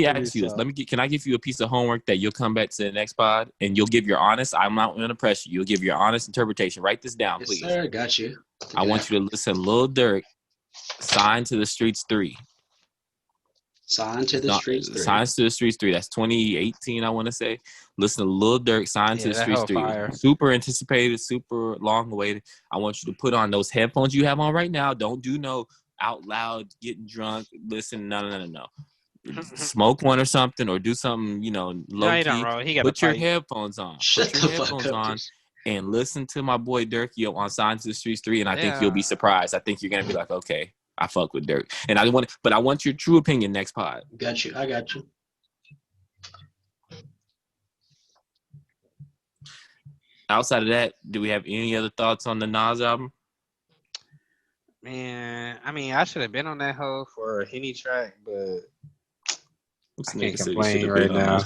ask you this. Can I give you a piece of homework that you'll come back to the next pod and you'll give your honest? I'm not going to press you. You'll give your honest interpretation. Write this down, please. Yes, sir. Got you. I want you to listen. Lil Durk, Signed to the Streets 3. Signed to the Streets 3. Signed to the Streets 3. That's 2018, I want to say. Listen to Lil Durk, Signed to the Streets 3. Fire. Super anticipated, super long awaited. I want you to put on those headphones you have on right now. Don't do no out loud, getting drunk, listen, no. Smoke one or something, or do something, low key. Put your headphones on. And listen to my boy Durk on Signed to the Streets 3, and I think you'll be surprised. I think you're gonna be like, okay, I fuck with Durk. And I want your true opinion next pod. Got you. I got you. Outside of that, do we have any other thoughts on the Nas album? Man, I mean, I should have been on that hoe for a Henny track, but I can't complain right now.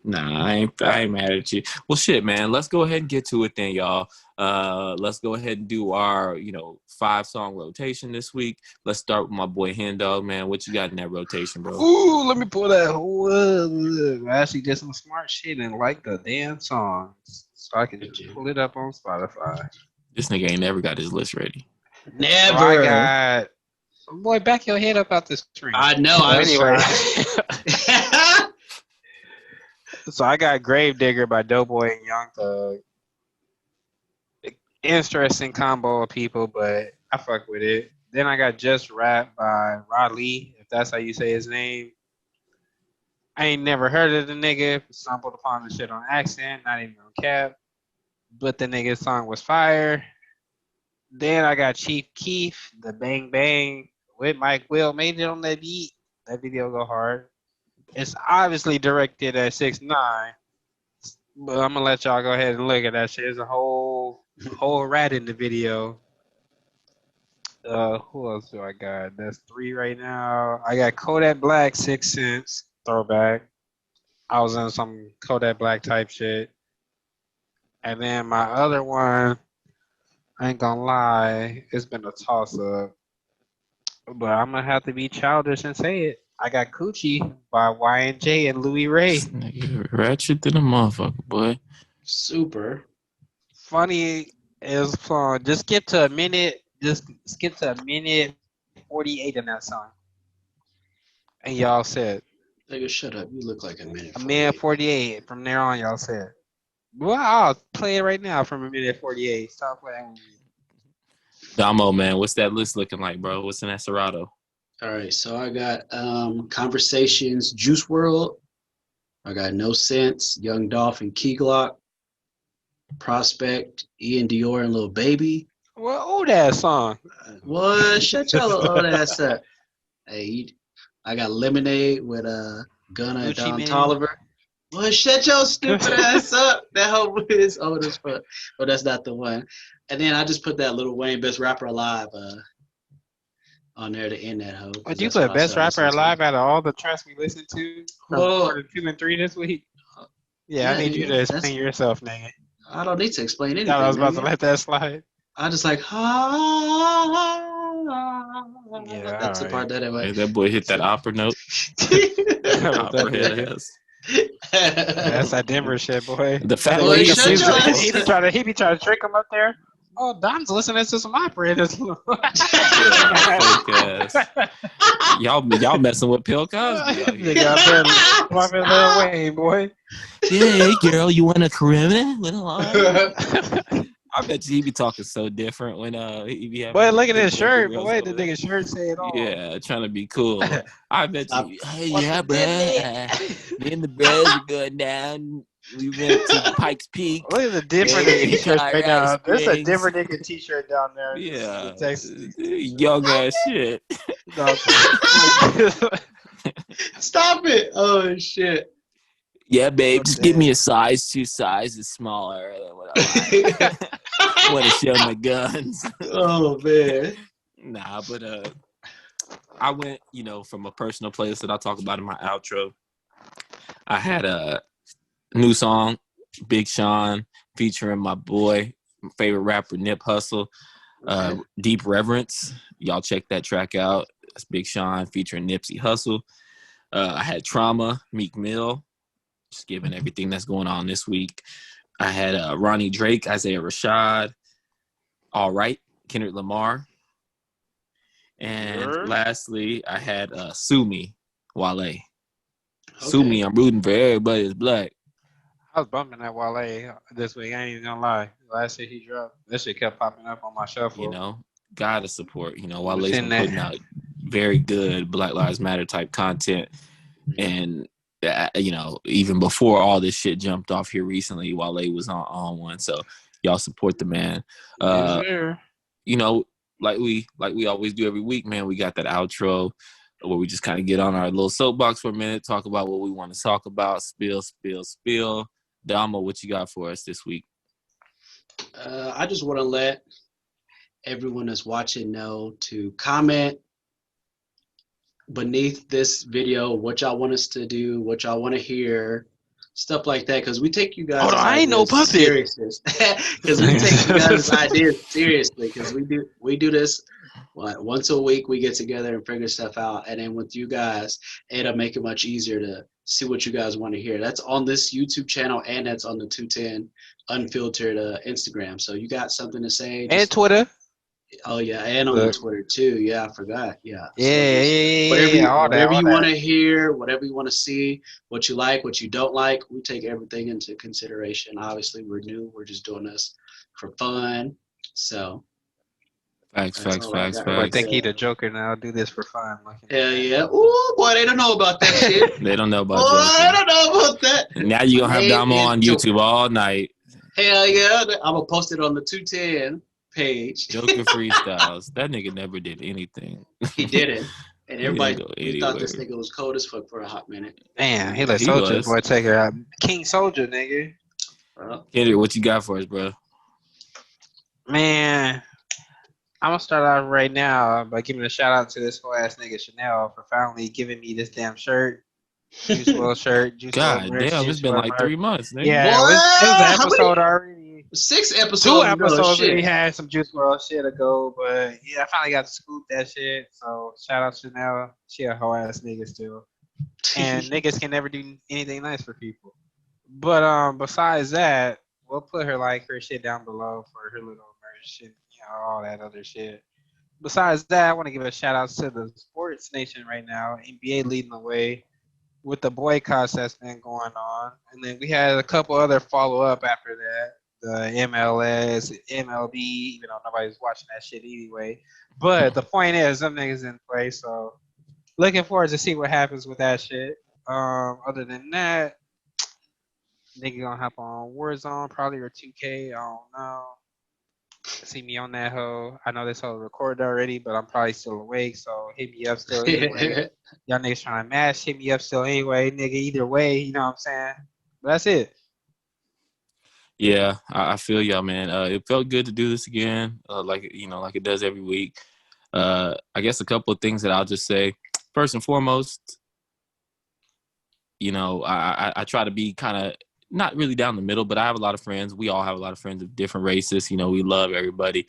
Nah, I ain't mad at you. Well, shit, man. Let's go ahead and get to it then, y'all. Let's go ahead and do our 5-song rotation this week. Let's start with my boy Hen Dog, man. What you got in that rotation, bro? Ooh, let me pull that. I actually did some smart shit and like the damn songs, so I can pull it up on Spotify. This nigga ain't never got his list ready. Never. So I got. Boy, back your head up out the screen. I know. Anyway. So I got Gravedigger by Doughboy and Young Thug. Interesting combo of people, but I fuck with it. Then I got Just Rap by Rod Lee, if that's how you say his name. I ain't never heard of the nigga. Stumbled upon the shit on accident, not even on cap. But the nigga's song was fire. Then I got Chief Keef, the Bang Bang with Mike Will. Made it on that beat. That video go hard. It's obviously directed at 6ix9ine, but I'm gonna let y'all go ahead and look at that shit. There's a whole rat in the video. Who else do I got? That's 3 right now. I got Kodak Black, 6 Cents, throwback. I was in some Kodak Black type shit. And then my other one, I ain't gonna lie, it's been a toss up. But I'm gonna have to be childish and say it. I got Coochie by Y&J and Louis Ray. Nigga, ratchet than a motherfucker, boy. Super. Funny as fun. Just skip to a minute. Just skip to a minute 48 in that song. And y'all said. Nigga, shut up. You look like a minute. A minute 48. From there on, y'all said. Well, I'll play it right now from a minute 48. Stop playing with me. Damo, man, what's that list looking like, bro? What's in that Serato? All right, so I got Conversations, Juice WRLD. I got No Sense, Young Dolph and Key Glock. Prospect, Ian Dior and Lil Baby. Well, old ass song. What? Shut your old ass up. Hey, I got Lemonade with Gunna and Don Toliver. Well, shut your stupid ass up. That hoe is old as fuck. But that's not the one. And then I just put that Lil Wayne Best Rapper Alive on there to end that hoe. But you put Best Rapper Alive out of all the tracks we listened to from quarter 2 and 3 this week? Yeah, I need you to explain yourself, nigga. I don't need to explain anything. I was about to let that slide. I just like, yeah, that's the part that Hey, that boy hit that opera note. Opera head ass. That's that Denver shit, boy. The fact Boy, he be trying to trick him up there. Oh, Dom's listening to some opera. Y'all messing with Bill Cosby. Lil Wayne, boy. Yeah, girl, you want a criminal? I bet you he be talking so different when he be having. Boy, look at his shirt, boy. The nigga shirt say it all. Yeah, trying to be cool. I bet you. Hey, yeah, bro. Me and the bros are going down. We went to Pikes Peak. Look at the different t-shirts right now. There's a different nigga t-shirt down there. Yeah, young ass shit. Stop it! Oh shit. Yeah, babe, just give me a size 2 sizes smaller than what I like. I want to show my guns. Oh man. Nah, but I went, from a personal place that I'll talk about in my outro. I had a new song, Big Sean, featuring my boy, my favorite rapper, Nip Hussle, Deep Reverence. Y'all check that track out. That's Big Sean featuring Nipsey Hussle. I had Trauma, Meek Mill, just given everything that's going on this week. I had Ronnie Drake, Isaiah Rashad, All Right, Kendrick Lamar. And lastly, I had Sue Me, Wale. Okay. Sue Me, I'm rooting for everybody that's black. I was bumping that Wale this week. I ain't even gonna lie. Last shit he dropped, that shit kept popping up on my shuffle. Gotta support. Wale's been putting out very good Black Lives Matter type content. And, even before all this shit jumped off here recently, Wale was on one. So y'all support the man. Like we always do every week, man, we got that outro where we just kind of get on our little soapbox for a minute, talk about what we want to talk about, spill. Damo, what you got for us this week? I just want to let everyone that's watching know to comment beneath this video what y'all want us to do, what y'all want to hear, stuff like that, because we take you guys' Hold on, I ain't no ideas puppet. seriously. Because we take you guys' ideas seriously, because we do this once a week. We get together and figure stuff out, and then with you guys, it'll make it much easier to see what you guys want to hear. That's on this YouTube channel, and that's on the 210 Unfiltered Instagram. So you got something to say? And Twitter. Oh yeah, and on the Twitter too. Yeah, I forgot. Yeah. Yeah, all Whatever you that. want to hear, whatever you want to see, what you like, what you don't like, we take everything into consideration. Obviously, we're new. We're just doing this for fun. So. Facts. I think he the Joker now. Do this for fun. Hell yeah. Ooh, boy, they don't know about that shit. They don't know about Boy, Joker. I don't know about that. Now you're going to have Damo on YouTube all night. Hell yeah. I'm going to post it on the 210 page. Joker freestyles. That nigga never did anything. He didn't. And everybody thought this anywhere. nigga was cold as fuck for a hot minute. Damn, he let Soldier Boy take her out. King Soldier, nigga. Henry, what you got for us, bro? Man, I'm gonna start off right now by giving a shout out to this whole ass nigga Chanel for finally giving me this damn shirt. Juice WRLD shirt. God damn, it's been like 3 months, nigga. Yeah, it was an episode already. 6 episodes. 2 episodes we had some Juice WRLD shit ago, but yeah, I finally got to scoop that shit. So shout out Chanel. She a hoe ass nigga still. And niggas can never do anything nice for people. But besides that, we'll put her shit down below for her little merch and all that other shit. Besides that, I want to give a shout out to the sports nation right now. NBA leading the way with the boycotts that's been going on. And then we had a couple other follow-up after that. The MLS, MLB, even though nobody's watching that shit anyway. But the point is, them niggas in play, so looking forward to see what happens with that shit. Other than that, nigga gonna hop on Warzone, probably, or 2K, I don't know. See me on that hoe. I know this hoe recorded already, but I'm probably still awake, so hit me up still anyway. Y'all niggas trying to mash, hit me up still anyway, nigga. Either way, you know what I'm saying? But that's it. Yeah, I feel y'all, man. It felt good to do this again, like it does every week. I guess a couple of things that I'll just say. First and foremost, I try to be kind of not really down the middle, but I have a lot of friends. We all have a lot of friends of different races. We love everybody.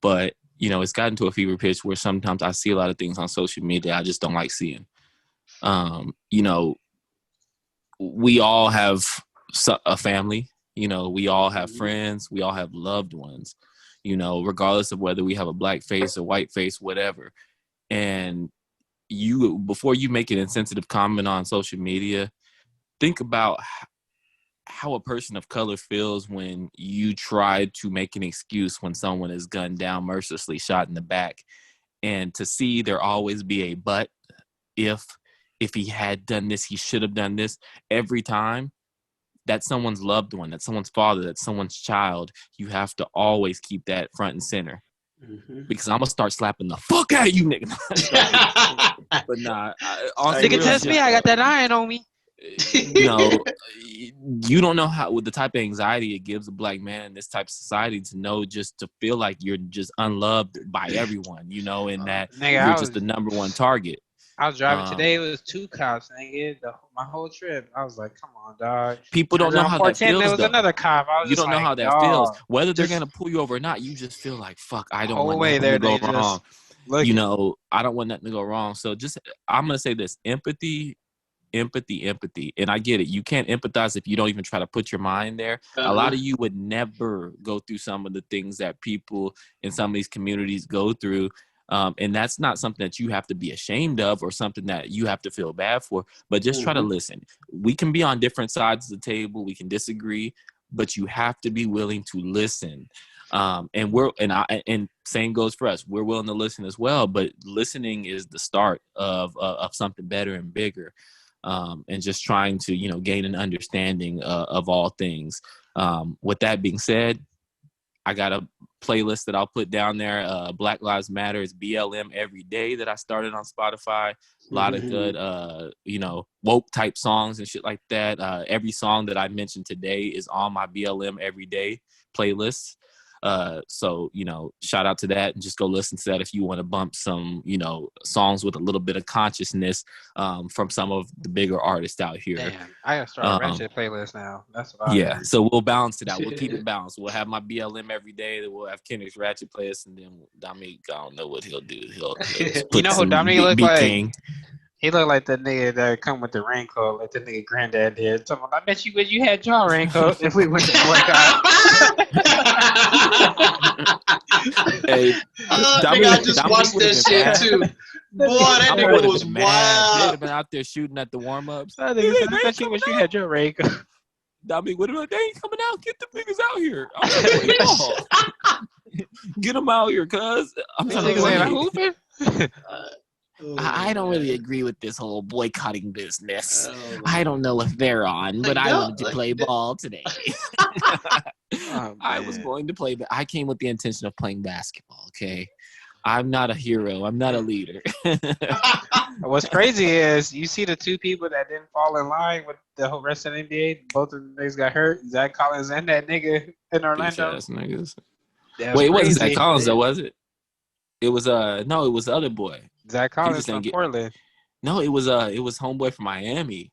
But, it's gotten to a fever pitch where sometimes I see a lot of things on social media I just don't like seeing. We all have a family. We all have friends. We all have loved ones, regardless of whether we have a black face or white face, whatever. And before you make an insensitive comment on social media, think about how a person of color feels when you try to make an excuse when someone is gunned down, mercilessly shot in the back. And to see there always be a but, if he had done this, he should have done this. Every time that's someone's loved one, that's someone's father, that's someone's child, you have to always keep that front and center. Mm-hmm. Because I'm going to start slapping the fuck out of you, nigga. But nah. Nigga, test me. I got that iron on me. You don't know how, with the type of anxiety it gives a black man in this type of society to know, just to feel like you're just unloved by everyone, and that you're just the number one target. I was driving today. It was 2 cops, nigga. My whole trip, I was like, "Come on, dog." People don't know how that feels. There was another cop. You don't know how that feels. Whether they're gonna pull you over or not, you just feel like, "Fuck, I don't want nothing to go wrong." I don't want nothing to go wrong. So I'm gonna say this: empathy. And I get it. You can't empathize if you don't even try to put your mind there. A lot of you would never go through some of the things that people in some of these communities go through. And that's not something that you have to be ashamed of or something that you have to feel bad for, but just try to listen. We can be on different sides of the table. We can disagree, but you have to be willing to listen. And same goes for us. We're willing to listen as well, but listening is the start of something better and bigger. And just trying to, gain an understanding of all things. With that being said, I got a playlist that I'll put down there. Black Lives Matter is BLM every day that I started on Spotify. A lot of good, woke type songs and shit like that. Every song that I mentioned today is on my BLM every day playlist. So, shout out to that, and just go listen to that if you want to bump some, songs with a little bit of consciousness from some of the bigger artists out here. Damn, I gotta start a ratchet playlist now. That's what I do. So we'll balance it out. We'll keep it balanced. We'll have my BLM every day. Then we'll have Kendrick's ratchet playlist, and then Dominique, I don't know what he'll do. He'll You know who Dominique look like? King. He looked like the nigga that come with the raincoat, like the nigga granddad did. So I bet you wish you had your raincoat if we went to boycott. Hey, I just watched that shit too. Boy, that nigga was wild. They'd have been out there shooting at the warm-ups. I bet you wish you had your raincoat. Dominique, what about they ain't coming out? Get the niggas out here. Get them out here, cuz. I'm trying to I don't really agree with this whole boycotting business. I don't know if they're on, but I wanted to play ball today. I was going to play, but I came with the intention of playing basketball, okay? I'm not a hero. I'm not a leader. What's crazy is you see the two people that didn't fall in line with the whole rest of the NBA. Both of them niggas got hurt. Zach Collins and that nigga in Orlando. Niggas. Wait, it wasn't Zach Collins though, was it? It was no, it was the other boy. Zach Collins from Portland. No, it was homeboy from Miami.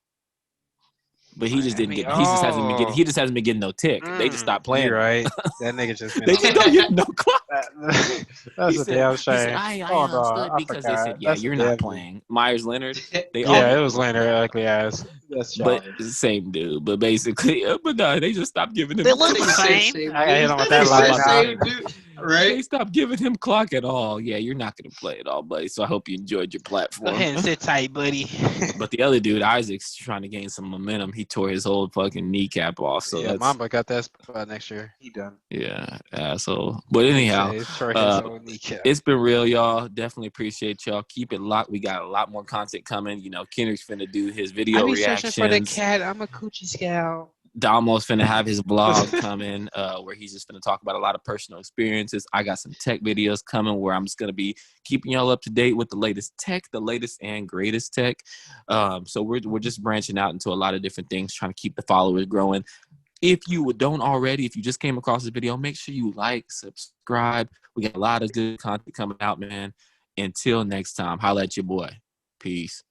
But he just didn't get. He just hasn't been getting no tick. They just stopped playing. You're right. That nigga just. They just don't get no clock. That's a damn shame. I understood because they said, "Yeah, you're not playing." Myers Leonard. It was Leonard, ugly ass. That's but same dude. But basically, but no, they just stopped giving him. They look the same. I hit him with that line. Right? They stopped giving him clock at all. Yeah, you're not gonna play at all, buddy. So I hope you enjoyed your platform. Go ahead and sit tight, buddy. But the other dude, Isaac's trying to gain some momentum. He tore his whole fucking kneecap off. So yeah, Mamba got that spot next year. He done. Yeah, asshole. But anyhow, it's been real, y'all. Definitely appreciate y'all. Keep it locked. We got a lot more content coming. Kendrick's finna do his video reactions. Searching for the cat. I'm a coochie scout. Damo's finna have his vlog coming where he's just finna talk about a lot of personal experiences. I got some tech videos coming where I'm just gonna be keeping y'all up to date with the latest tech, the latest and greatest tech. So we're just branching out into a lot of different things, trying to keep the followers growing. If you don't already, if you just came across this video, make sure you like, subscribe. We got a lot of good content coming out, man. Until next time, holla at your boy. Peace.